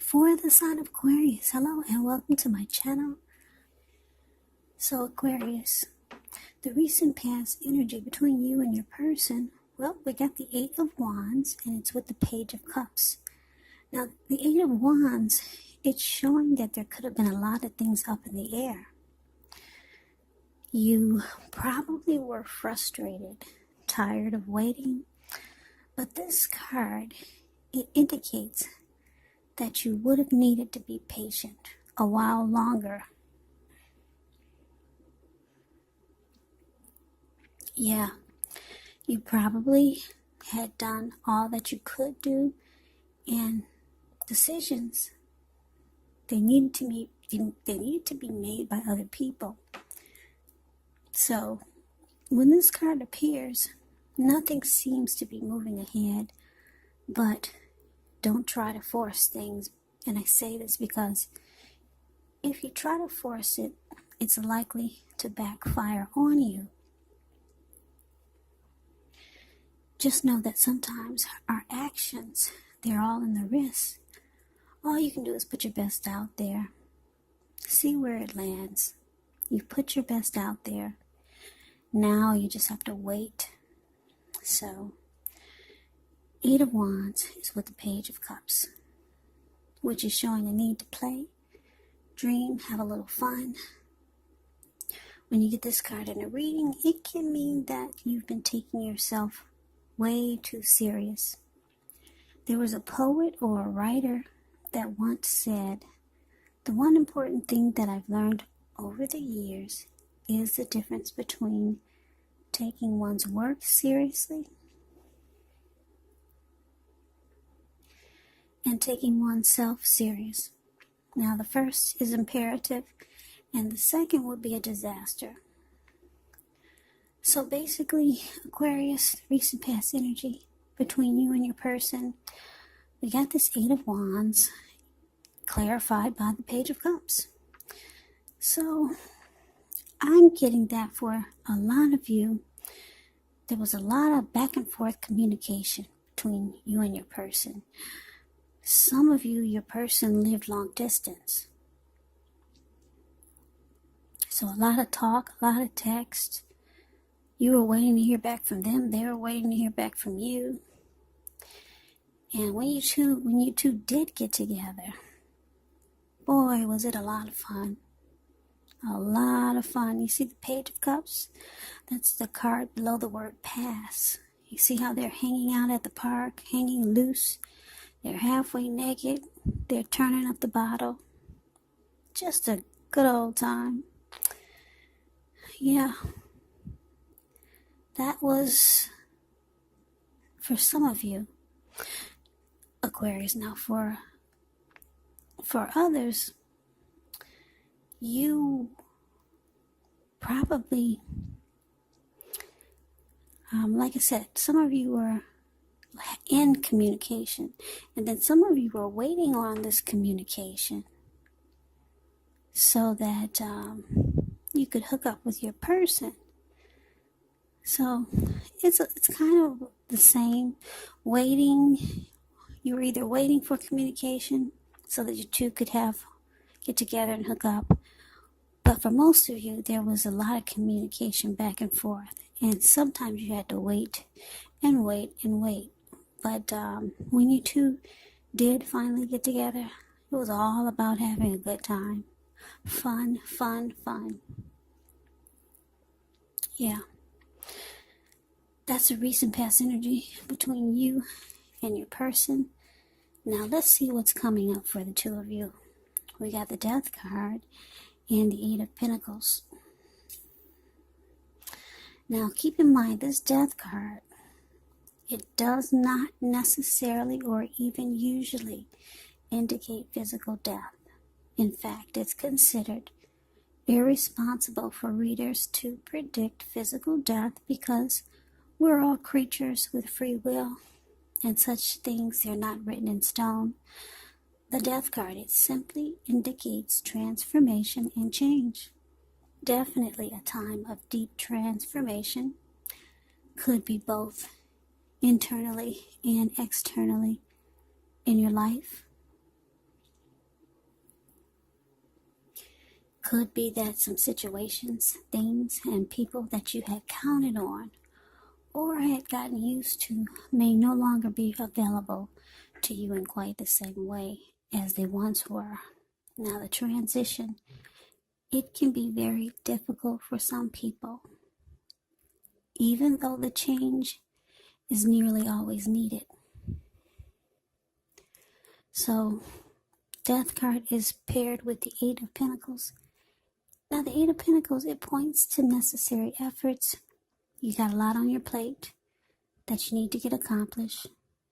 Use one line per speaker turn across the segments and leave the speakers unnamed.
For the sign of Aquarius, hello and welcome to my channel. So Aquarius, the recent past energy between you and your person, well, we got the Eight of Wands and it's with the Page of Cups. Now, the Eight of Wands, it's showing that there could have been a lot of things up in the air. You probably were frustrated, tired of waiting, but this card, it indicates that you would have needed to be patient a while longer. Yeah, you probably had done all that you could do, and decisions, they needed to be made by other people. So when this card appears, nothing seems to be moving ahead, but don't try to force things. And I say this because if you try to force it, it's likely to backfire on you. Just know that sometimes our actions, they're all in the wrist. All you can do is put your best out there. See where it lands. You've put your best out there. Now you just have to wait. So, Eight of Wands is with the Page of Cups, which is showing a need to play, dream, have a little fun. When you get this card in a reading, it can mean that you've been taking yourself way too serious. There was a poet or a writer that once said, "The one important thing that I've learned over the years is the difference between taking one's work seriously and taking oneself serious." Now, the first is imperative, and the second would be a disaster. So basically, Aquarius, recent past energy between you and your person, we got this Eight of Wands clarified by the Page of Cups. So I'm getting that for a lot of you, there was a lot of back and forth communication between you and your person. Some of you, your person lived long distance. So a lot of talk, a lot of text. You were waiting to hear back from them. They were waiting to hear back from you. And when you two did get together, boy, was it a lot of fun. A lot of fun. You see the Page of Cups? That's the card below the word pass. You see how they're hanging out at the park, hanging loose. They're halfway naked. They're turning up the bottle. Just a good old time. Yeah. That was for some of you, Aquarius. Now for others, you probably, like I said, some of you were in communication, and then some of you were waiting on this communication so that you could hook up with your person. So it's kind of the same. Waiting, you were either waiting for communication so that you two could get together and hook up. But for most of you, there was a lot of communication back and forth. And sometimes you had to wait and wait and wait. But when you two did finally get together, it was all about having a good time. Fun, fun, fun. Yeah. That's a recent past energy between you and your person. Now let's see what's coming up for the two of you. We got the Death card and the Eight of Pentacles. Now keep in mind, this Death card, it does not necessarily or even usually indicate physical death. In fact, it's considered irresponsible for readers to predict physical death because we're all creatures with free will, and such things, they're not written in stone. The Death card, it simply indicates transformation and change. Definitely a time of deep transformation. Could be both internally and externally in your life. Could be that some situations, things, and people that you had counted on or had gotten used to may no longer be available to you in quite the same way as they once were. Now, the transition, it can be very difficult for some people, even though the change is nearly always needed. So, Death card is paired with the Eight of Pentacles. Now, the Eight of Pentacles, it points to necessary efforts. You got a lot on your plate that you need to get accomplished.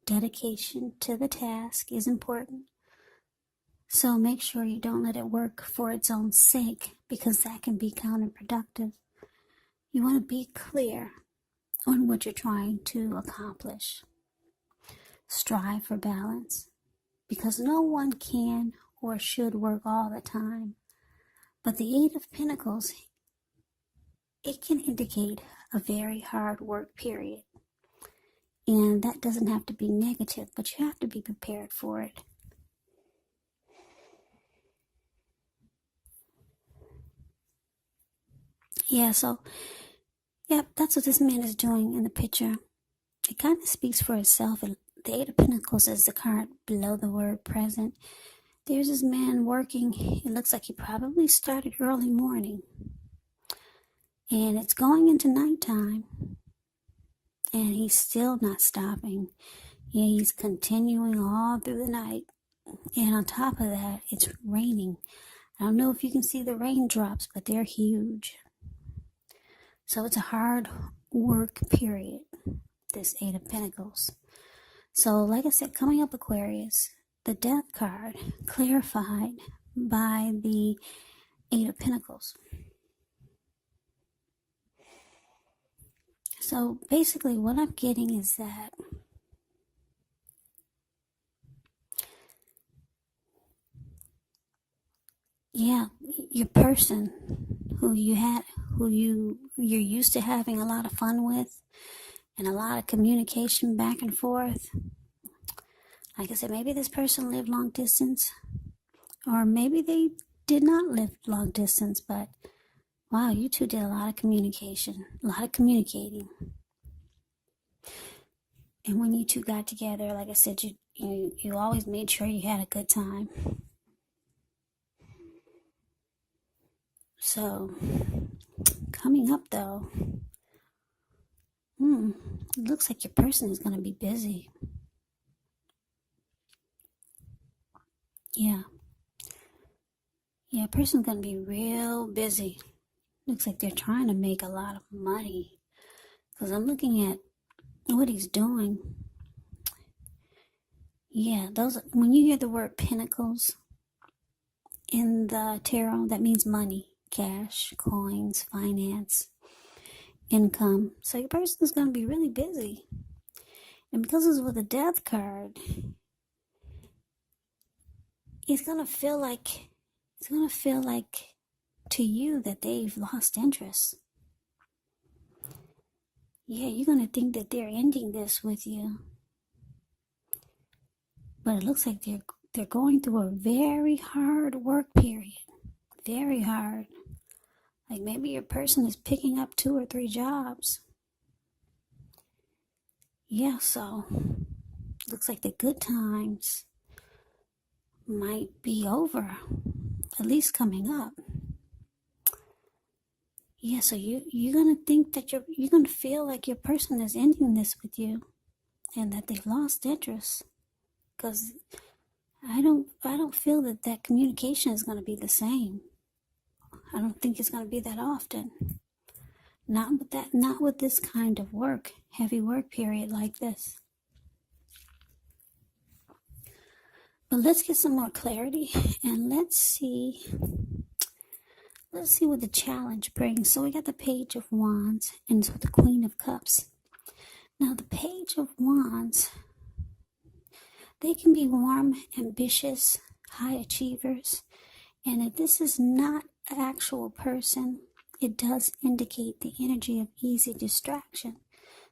Dedication to the task is important. So make sure you don't let it work for its own sake, because that can be counterproductive. You want to be clear on what you're trying to accomplish. Strive for balance, because no one can or should work all the time. But the Eight of Pentacles, it can indicate a very hard work period. And that doesn't have to be negative, but you have to be prepared for it. Yeah, that's what this man is doing in the picture. It kind of speaks for itself. The Eight of Pentacles is the card below the word present. There's this man working. It looks like he probably started early morning. And it's going into nighttime. And he's still not stopping. Yeah, he's continuing all through the night. And on top of that, it's raining. I don't know if you can see the raindrops, but they're huge. So it's a hard work period, this Eight of Pentacles. So like I said, coming up, Aquarius, the Death card clarified by the Eight of Pentacles. So basically what I'm getting is that your person who you're used to having a lot of fun with and a lot of communication back and forth. Like I said, maybe this person lived long distance, or maybe they did not live long distance, but wow, you two did a lot of communication, a lot of communicating. And when you two got together, like I said, you always made sure you had a good time. So, coming up though, it looks like your person is going to be busy. Yeah, a person's going to be real busy. Looks like they're trying to make a lot of money. Because I'm looking at what he's doing. Yeah, when you hear the word pentacles in the tarot, that means money, cash, coins, finance, income. So your person is going to be really busy. And because it's with a Death card, it's going to feel like to you that they've lost interest. Yeah, you're going to think that they're ending this with you. But it looks like they're going through a very hard work period. Very hard. Like maybe your person is picking up 2 or 3 jobs. Yeah, so looks like the good times might be over. At least coming up. Yeah, so you're going to think that you're going to feel like your person is ending this with you and that they've lost interest. Because I don't feel that communication is going to be the same. I don't think it's going to be that often. Not with this kind of work, heavy work period like this. But let's get some more clarity and let's see what the challenge brings. So we got the Page of Wands and so the Queen of Cups. Now the Page of Wands, they can be warm, ambitious, high achievers. And if this is not an actual person, it does indicate the energy of easy distraction.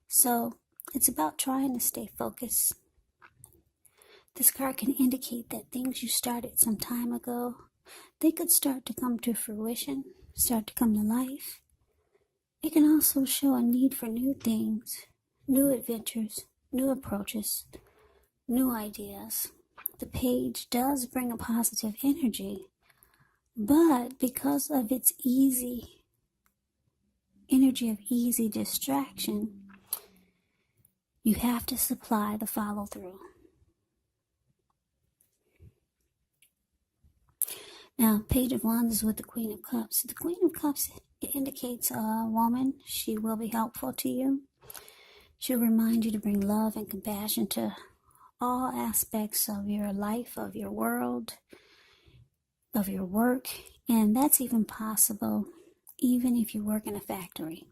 So it's about trying to stay focused. This card can indicate that things you started some time ago they could start to come to fruition, start to come to life. It can also show a need for new things, new adventures, new approaches, new ideas. The page does bring a positive energy, but because of its energy of easy distraction, you have to supply the follow through. Now, Page of Wands is with the Queen of Cups. The Queen of Cups, it indicates a woman. She will be helpful to you. She'll remind you to bring love and compassion to all aspects of your life, of your world, of your work. And that's even possible even if you work in a factory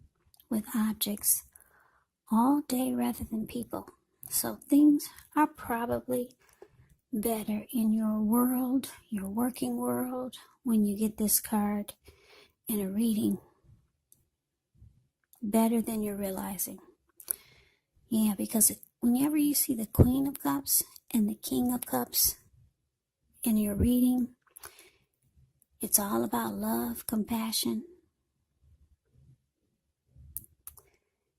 with objects all day rather than people. So things are probably better in your world, your working world, when you get this card in a reading. Better than you're realizing. Yeah, because whenever you see the Queen of Cups and the King of Cups in your reading, it's all about love, compassion.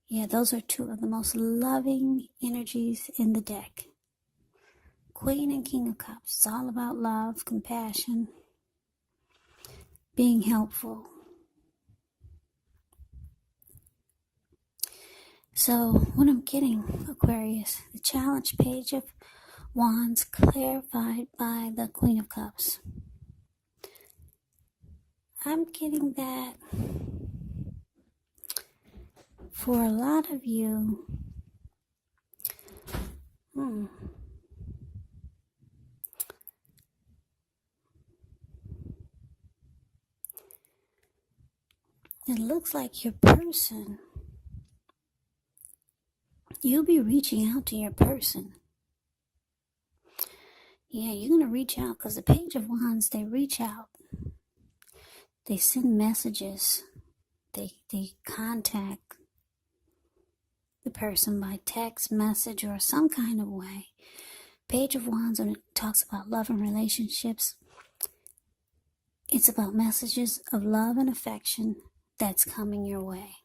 Yeah, those are two of the most loving energies in the deck. Queen and King of Cups. It's all about love, compassion, being helpful. So what I'm getting, Aquarius, the challenge Page of Wands clarified by the Queen of Cups. I'm getting that for a lot of you, it looks like your person, you'll be reaching out to your person. Yeah, you're going to reach out because the Page of Wands, they reach out. They send messages. They contact the person by text, message, or some kind of way. Page of Wands, when it talks about love and relationships, it's about messages of love and affection that's coming your way.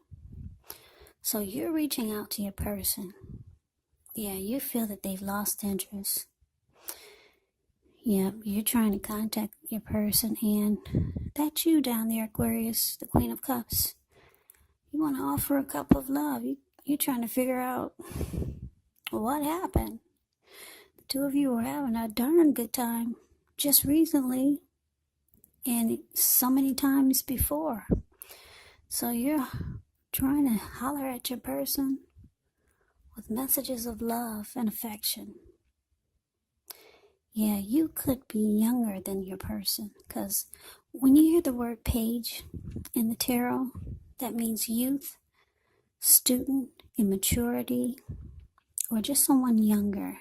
So you're reaching out to your person. Yeah, you feel that they've lost interest. Yeah, you're trying to contact your person, and that's you down there, Aquarius, the Queen of Cups. You want to offer a cup of love. You're trying to figure out what happened. The two of you were having a darn good time just recently and so many times before. So you're trying to holler at your person with messages of love and affection. Yeah, you could be younger than your person, because when you hear the word page in the tarot, that means youth, student, immaturity, or just someone younger.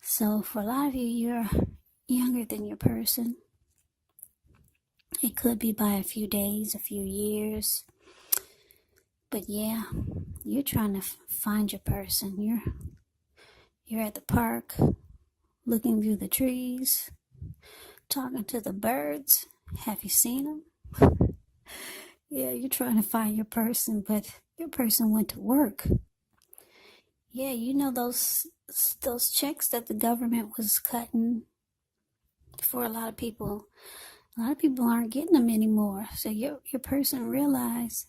So for a lot of you, you're younger than your person. It could be by a few days, a few years. But yeah, you're trying to find your person. You're at the park, looking through the trees, talking to the birds. Have you seen them? Yeah, you're trying to find your person, but your person went to work. Yeah, you know those checks that the government was cutting for a lot of people. A lot of people aren't getting them anymore. So your person realized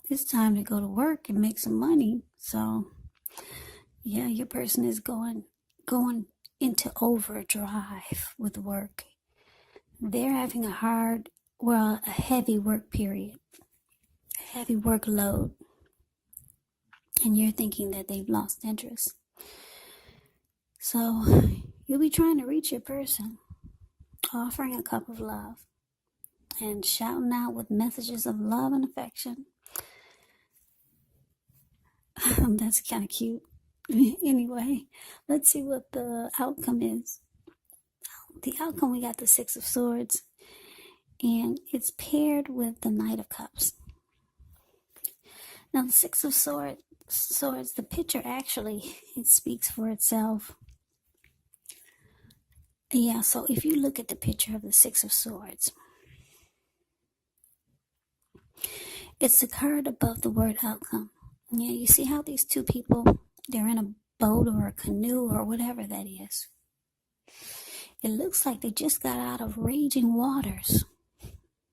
it's time to go to work and make some money. So yeah, your person is going into overdrive with work. They're having a heavy work period, a heavy workload. And you're thinking that they've lost interest. So you'll be trying to reach your person, offering a cup of love and shouting out with messages of love and affection. That's kind of cute. Anyway, let's see what the outcome is. The outcome, we got the Six of Swords, and it's paired with the Knight of Cups. Now, the Six of Swords, the picture actually, it speaks for itself. Yeah, so if you look at the picture of the Six of Swords, it's the card above the word outcome. Yeah, you see how these two people, they're in a boat or a canoe or whatever that is. It looks like they just got out of raging waters.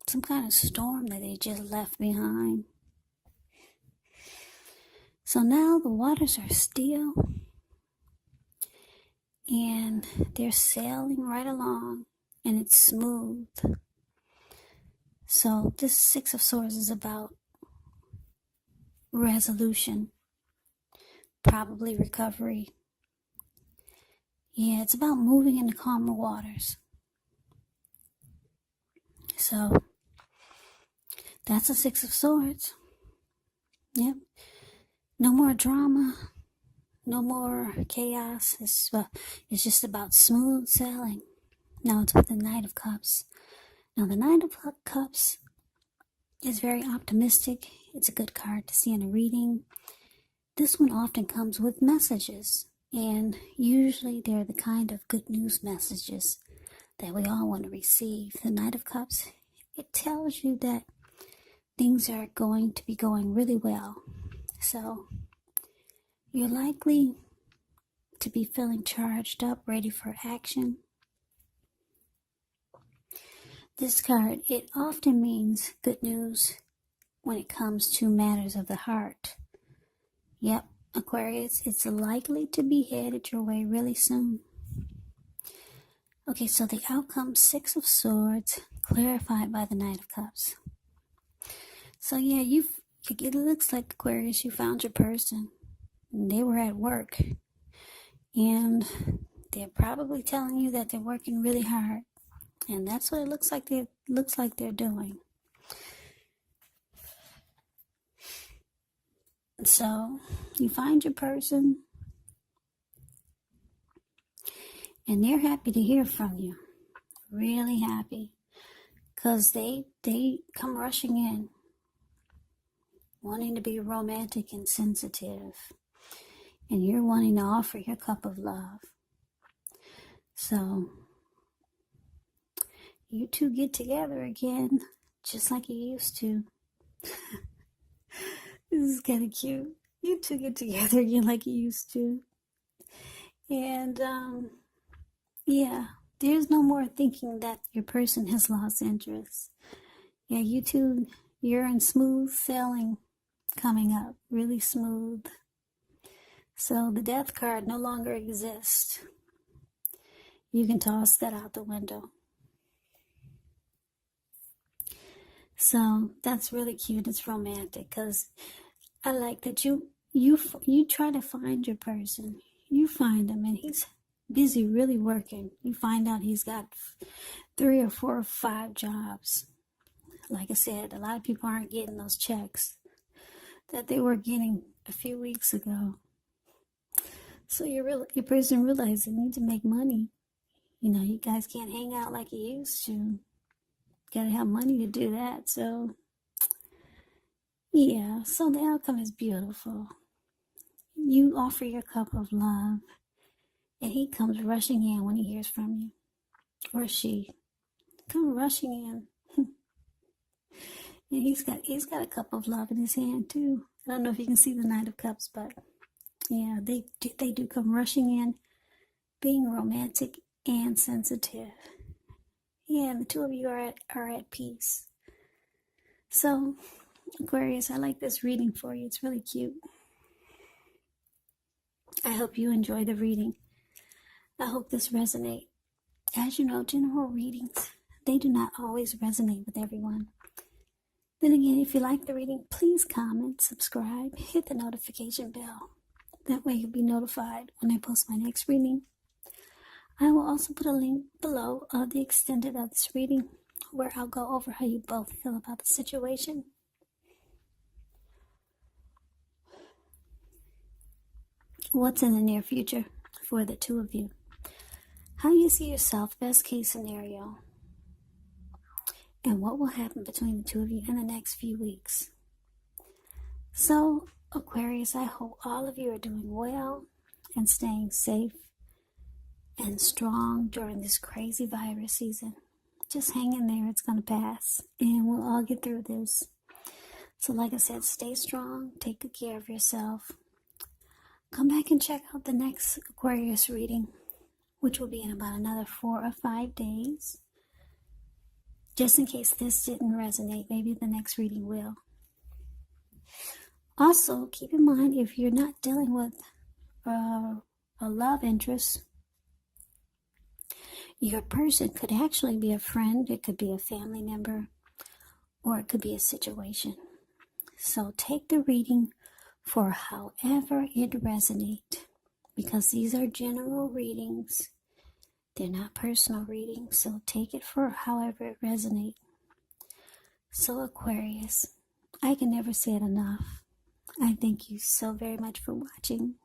Some kind of storm that they just left behind. So now the waters are still and they're sailing right along and it's smooth. So this Six of Swords is about resolution, probably recovery. Yeah, it's about moving into calmer waters. So that's a Six of Swords. Yep. No more drama. No more chaos. It's just about smooth sailing. Now it's with the Knight of Cups. Now the Knight of Cups is very optimistic. It's a good card to see in a reading. This one often comes with messages. And usually they're the kind of good news messages that we all want to receive. The Knight of Cups, it tells you that things are going to be going really well. So you're likely to be feeling charged up, ready for action. This card, it often means good news when it comes to matters of the heart. Yep, Aquarius, it's likely to be headed your way really soon. Okay, so the outcome, Six of Swords, clarified by the Knight of Cups. So yeah, it looks like, Aquarius, you found your person. They were at work. And they're probably telling you that they're working really hard. And that's what it looks like they're doing. So you find your person. And they're happy to hear from you. Really happy. Because they come rushing in. Wanting to be romantic and sensitive. And you're wanting to offer your cup of love. So you two get together again, just like you used to. This is kind of cute. You two get together again like you used to. And, yeah, there's no more thinking that your person has lost interest. Yeah, you two, you're in smooth sailing coming up, really smooth. So the Death card no longer exists. You can toss that out the window. So that's really cute. It's romantic because I like that you try to find your person. You find him and he's busy really working. You find out he's got 3 or 4 or 5 jobs. Like I said, a lot of people aren't getting those checks that they were getting a few weeks ago. So your person realizes they need to make money. You know, you guys can't hang out like you used to. Gotta have money to do that. So yeah, so the outcome is beautiful. You offer your cup of love, and he comes rushing in when he hears from you, or she come rushing in. And he's got a cup of love in his hand too. I don't know if you can see the Knight of Cups, but yeah, they do come rushing in, being romantic and sensitive. Yeah, and the two of you are at peace. So, Aquarius, I like this reading for you. It's really cute. I hope you enjoy the reading. I hope this resonates. As you know, general readings, they do not always resonate with everyone. Then again, if you like the reading, please comment, subscribe, hit the notification bell. That way you'll be notified when I post my next reading. I will also put a link below of the extended of this reading where I'll go over how you both feel about the situation. What's in the near future for the two of you? How you see yourself, best case scenario. And what will happen between the two of you in the next few weeks. So, Aquarius, I hope all of you are doing well and staying safe and strong during this crazy virus season. Just hang in there. It's going to pass. And we'll all get through this. So like I said, stay strong. Take good care of yourself. Come back and check out the next Aquarius reading, which will be in about another 4 or 5 days. Just in case this didn't resonate, maybe the next reading will. Also, keep in mind, if you're not dealing with a love interest, your person could actually be a friend, it could be a family member, or it could be a situation. So take the reading for however it resonates, because these are general readings. They're not personal readings, so take it for however it resonates. So Aquarius, I can never say it enough. I thank you so very much for watching.